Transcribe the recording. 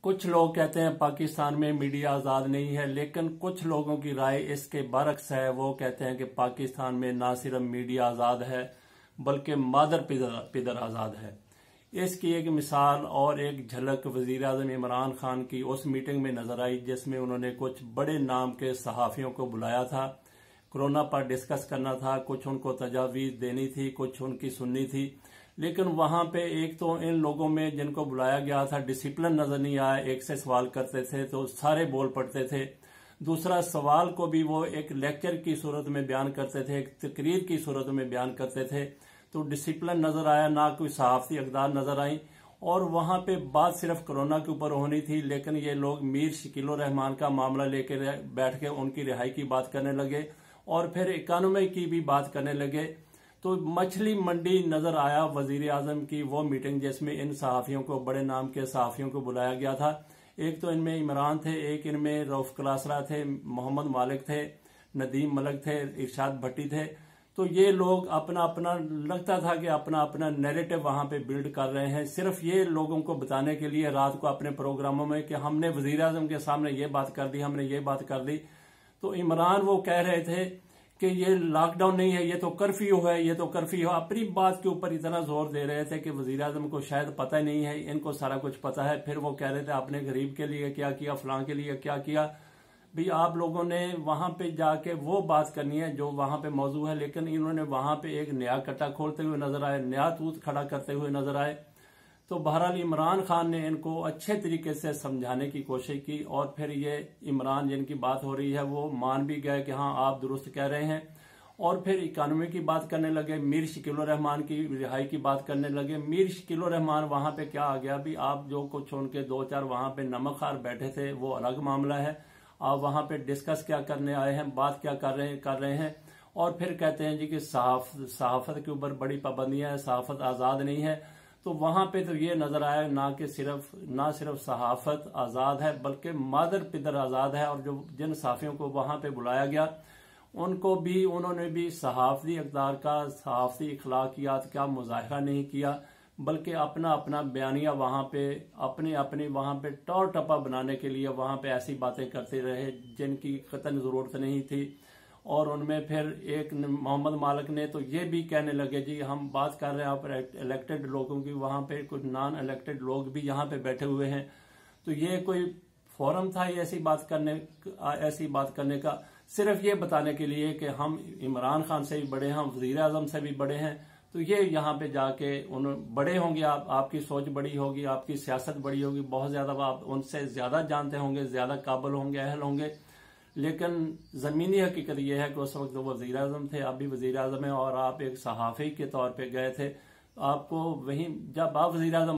कुछ लोग कहते हैं पाकिस्तान में मीडिया आज़ाद नहीं है, लेकिन कुछ लोगों की राय इसके बरक्स है। वो कहते हैं कि पाकिस्तान में ना सिर्फ मीडिया आज़ाद है बल्कि मादर पिदर आज़ाद है। इसकी एक मिसाल और एक झलक वजीर आज़म इमरान खान की उस मीटिंग में नजर आई जिसमें उन्होंने कुछ बड़े नाम के सहाफ़ियों को बुलाया था। कोरोना पर डिस्कस करना था, कुछ उनको तजावीज़ देनी थी, कुछ उनकी सुननी थी। लेकिन वहां पे एक तो इन लोगों में जिनको बुलाया गया था डिसिप्लिन नजर नहीं आया। एक से सवाल करते थे तो सारे बोल पड़ते थे। दूसरा, सवाल को भी वो एक लेक्चर की सूरत में बयान करते थे, एक तकरीर की सूरत में बयान करते थे। तो डिसिप्लिन नजर आया, ना कोई सहाफती अक़दार नजर आई। और वहां पे बात सिर्फ कोरोना के ऊपर होनी थी, लेकिन ये लोग मीर शकील रहमान का मामला लेकर बैठ के उनकी रिहाई की बात करने लगे और फिर इकानमी की भी बात करने लगे। तो मछली मंडी नजर आया वजीर आजम की वो मीटिंग जिसमें इन सहाफियों को, बड़े नाम के सहाफियों को बुलाया गया था। एक तो इनमें इमरान थे, एक इनमें रऊफ क्लासरा थे, मोहम्मद मालिक थे, नदीम मलिक थे, इरशाद भट्टी थे। तो ये लोग अपना अपना लगता था कि अपना अपना नैरेटिव वहां पे बिल्ड कर रहे हैं, सिर्फ ये लोगों को बताने के लिए रात को अपने प्रोग्रामों में कि हमने वजीर आजम के सामने ये बात कर दी, हमने ये बात कर दी। तो इमरान वो कह रहे थे कि ये लॉकडाउन नहीं है, ये तो कर्फ्यू है, ये तो कर्फ्यू है। अपनी बात के ऊपर इतना जोर दे रहे थे कि वजीर आजम को शायद पता ही नहीं है, इनको सारा कुछ पता है। फिर वो कह रहे थे आपने गरीब के लिए क्या किया, फलां के लिए क्या किया। भी आप लोगों ने वहां पे जाके वो बात करनी है जो वहां पे मौजू है, लेकिन इन्होंने वहां पे एक नया कट्टा खोलते हुए नजर आए, नया तूत खड़ा करते हुए नजर आए। तो बहरहाल इमरान खान ने इनको अच्छे तरीके से समझाने की कोशिश की और फिर ये इमरान जिनकी बात हो रही है वो मान भी गए कि हाँ आप दुरुस्त कह रहे हैं। और फिर इकानमी की बात करने लगे, मीर शकील रहमान की रिहाई की बात करने लगे। मीर शकील रहमान वहां पे क्या आ गया, भी आप जो कुछ उनके दो चार वहां पे नमकखार बैठे थे वो अलग मामला है। आप वहां पे डिस्कस क्या करने आए हैं, बात क्या कर रहे हैं। और फिर कहते हैं जी कि सहाफत के ऊपर बड़ी पाबंदियां हैं, सहाफत आजाद नहीं है। तो वहां पे तो ये नजर आया ना सिर्फ सहाफत आजाद है बल्कि मादर पिदर आजाद है। और जो जिन सहाफियों को वहां पे बुलाया गया उन्होंने भी सहाफती अक़दार का, सहाफती अखलाकियात का मुजाहरा नहीं किया, बल्कि अपना अपना बयानिया वहां पे अपनी वहां पे टौर टप्पा बनाने के लिए वहां पे ऐसी बातें करते रहे जिनकी कतई जरूरत नहीं थी। और उनमें फिर एक मोहम्मद मालिक ने तो ये भी कहने लगे जी हम बात कर रहे हैं आप इलेक्टेड लोगों की, वहां पे कुछ नॉन इलेक्टेड लोग भी यहाँ पे बैठे हुए हैं। तो ये कोई फोरम था ऐसी बात करने का, सिर्फ ये बताने के लिए कि हम इमरान खान से भी बड़े हैं, हम वजीर आजम से भी बड़े हैं। तो ये यहाँ पे जाके बड़े होंगे, आपकी सोच बड़ी होगी, आपकी सियासत बड़ी होगी, बहुत ज्यादा आप उनसे ज्यादा जानते होंगे, ज्यादा काबिल होंगे, अहल होंगे। लेकिन जमीनी हकीकत यह है कि उस वक्त वो वजीर आजम थे, आप भी वजीर आजम है और आप एक सहाफी के तौर पे गए थे। आपको वहीं जब आप वजीर आजम